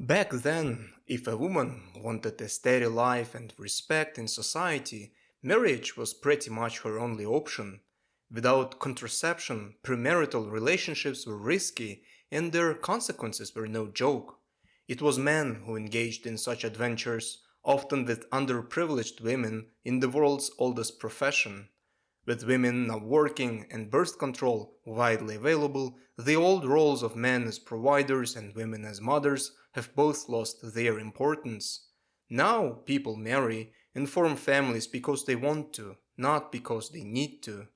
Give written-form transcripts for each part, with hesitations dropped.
Back then, if a woman wanted a steady life and respect in society, marriage was pretty much her only option. Without contraception, premarital relationships were risky and their consequences were no joke. It was men who engaged in such adventures, often with underprivileged women in the world's oldest profession. With women now working and birth control widely available, the old roles of men as providers and women as mothers have both lost their importance. Now people marry and form families because they want to, not because they need to.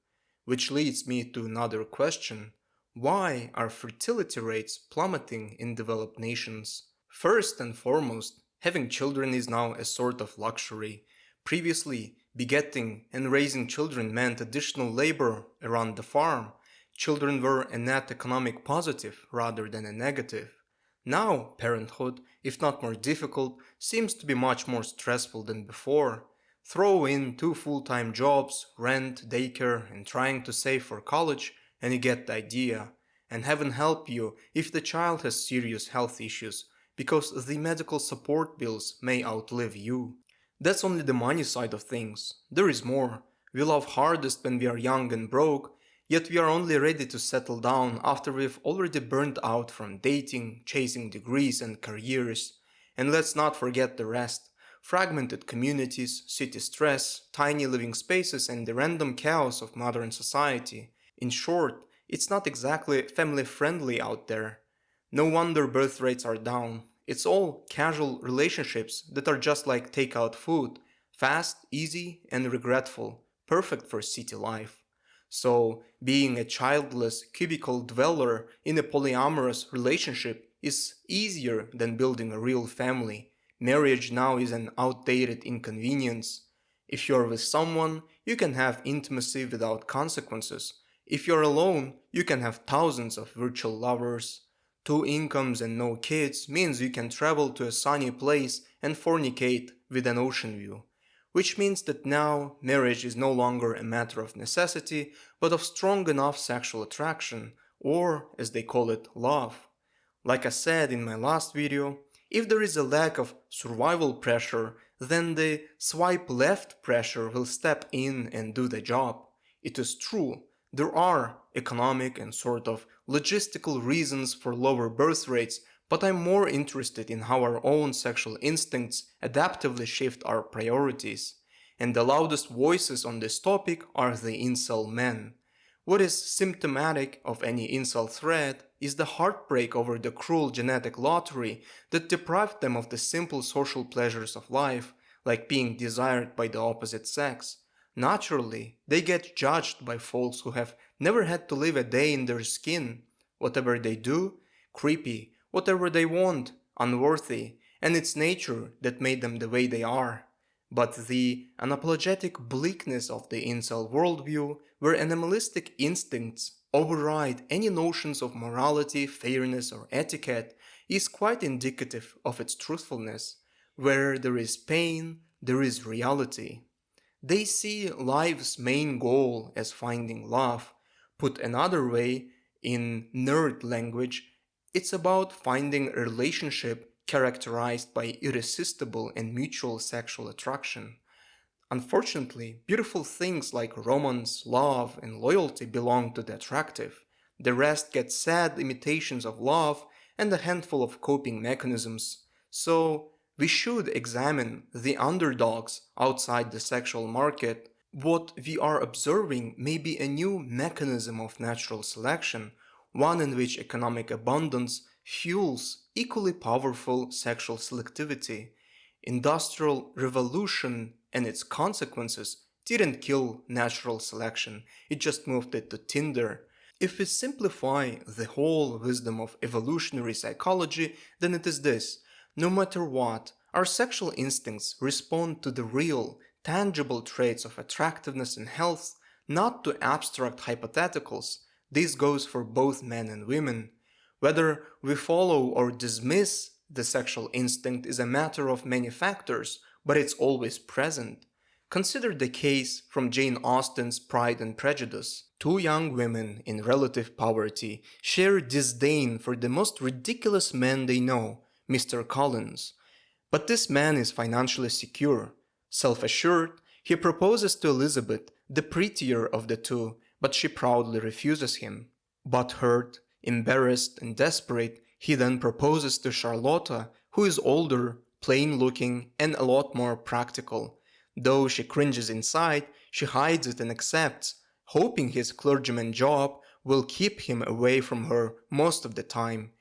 Which leads me to another question. Why are fertility rates plummeting in developed nations? First and foremost, having children is now a sort of luxury. Previously, begetting and raising children meant additional labor around the farm. Children were a net economic positive rather than a negative. Now, parenthood, if not more difficult, seems to be much more stressful than before. Throw in two full-time jobs, rent, daycare, and trying to save for college, and you get the idea. And heaven help you if the child has serious health issues, because the medical support bills may outlive you. That's only the money side of things. There is more. We love hardest when we are young and broke, yet we are only ready to settle down after we've already burned out from dating, chasing degrees and careers. And let's not forget the rest. Fragmented communities, city stress, tiny living spaces, and the random chaos of modern society. In short, it's not exactly family friendly out there. No wonder birth rates are down. It's all casual relationships that are just like takeout food, fast, easy, and regretful, perfect for city life. So, being a childless cubicle dweller in a polyamorous relationship is easier than building a real family. Marriage now is an outdated inconvenience. If you're with someone, you can have intimacy without consequences. If you're alone, you can have thousands of virtual lovers. Two incomes and no kids means you can travel to a sunny place and fornicate with an ocean view. Which means that now marriage is no longer a matter of necessity, but of strong enough sexual attraction, or as they call it, love. Like I said in my last video, if there is a lack of survival pressure, then the swipe left pressure will step in and do the job. It is true, there are economic and sort of logistical reasons for lower birth rates, but I'm more interested in how our own sexual instincts adaptively shift our priorities. And the loudest voices on this topic are the incel men. What is symptomatic of any incel thread is the heartbreak over the cruel genetic lottery that deprived them of the simple social pleasures of life, like being desired by the opposite sex. Naturally, they get judged by folks who have never had to live a day in their skin. Whatever they do, creepy. Whatever they want, unworthy. And it's nature that made them the way they are. But the unapologetic bleakness of the incel worldview, where animalistic instincts override any notions of morality, fairness, or etiquette, is quite indicative of its truthfulness. Where there is pain, there is reality. They see life's main goal as finding love. Put another way, in nerd language, it's about finding a relationship characterized by irresistible and mutual sexual attraction. Unfortunately, beautiful things like romance, love, and loyalty belong to the attractive. The rest get sad imitations of love and a handful of coping mechanisms. So, we should examine the underdogs outside the sexual market. What we are observing may be a new mechanism of natural selection, one in which economic abundance fuels equally powerful sexual selectivity. Industrial revolution and its consequences didn't kill natural selection, it just moved it to Tinder. If we simplify the whole wisdom of evolutionary psychology, then it is this. No matter what, our sexual instincts respond to the real, tangible traits of attractiveness and health, not to abstract hypotheticals. This goes for both men and women. Whether we follow or dismiss the sexual instinct is a matter of many factors, but it's always present. Consider the case from Jane Austen's Pride and Prejudice. Two young women in relative poverty share disdain for the most ridiculous men they know, Mr. Collins. But this man is financially secure. Self-assured, he proposes to Elizabeth, the prettier of the two, but she proudly refuses him. But hurt, embarrassed, and desperate, he then proposes to Charlotta, who is older, plain-looking, and a lot more practical. Though she cringes inside, she hides it and accepts, hoping his clergyman job will keep him away from her most of the time.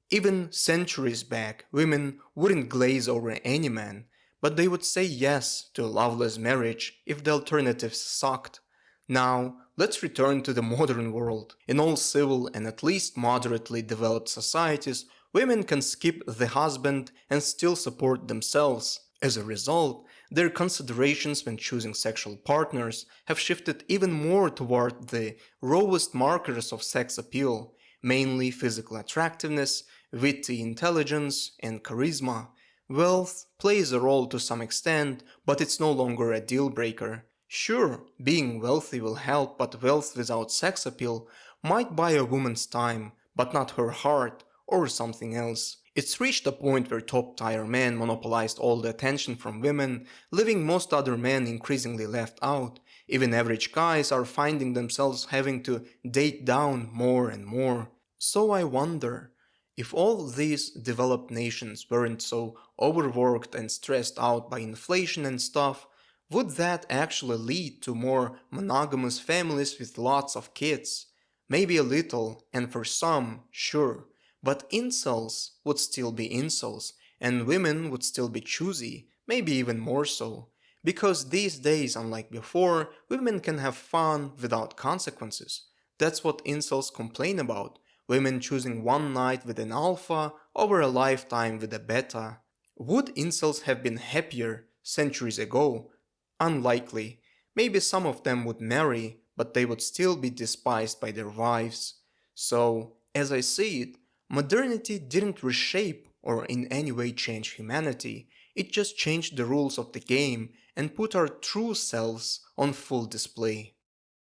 Even centuries back, women wouldn't glaze over any man, but they would say yes to a loveless marriage if the alternatives sucked. Now, let's return to the modern world. In all civil and at least moderately developed societies, women can skip the husband and still support themselves. As a result, their considerations when choosing sexual partners have shifted even more toward the rawest markers of sex appeal, mainly physical attractiveness, witty intelligence, and charisma. Wealth plays a role to some extent, but it's no longer a deal breaker. Sure, being wealthy will help, but wealth without sex appeal might buy a woman's time, but not her heart or something else. It's reached a point where top-tier men monopolized all the attention from women, leaving most other men increasingly left out. Even average guys are finding themselves having to date down more and more. So I wonder, if all these developed nations weren't so overworked and stressed out by inflation and stuff, would that actually lead to more monogamous families with lots of kids? Maybe a little, and for some, sure. But incels would still be incels, and women would still be choosy, maybe even more so. Because these days, unlike before, women can have fun without consequences. That's what incels complain about. Women choosing one night with an alpha over a lifetime with a beta. Would incels have been happier centuries ago? Unlikely. Maybe some of them would marry, but they would still be despised by their wives. So, as I see it, modernity didn't reshape or in any way change humanity, it just changed the rules of the game and put our true selves on full display.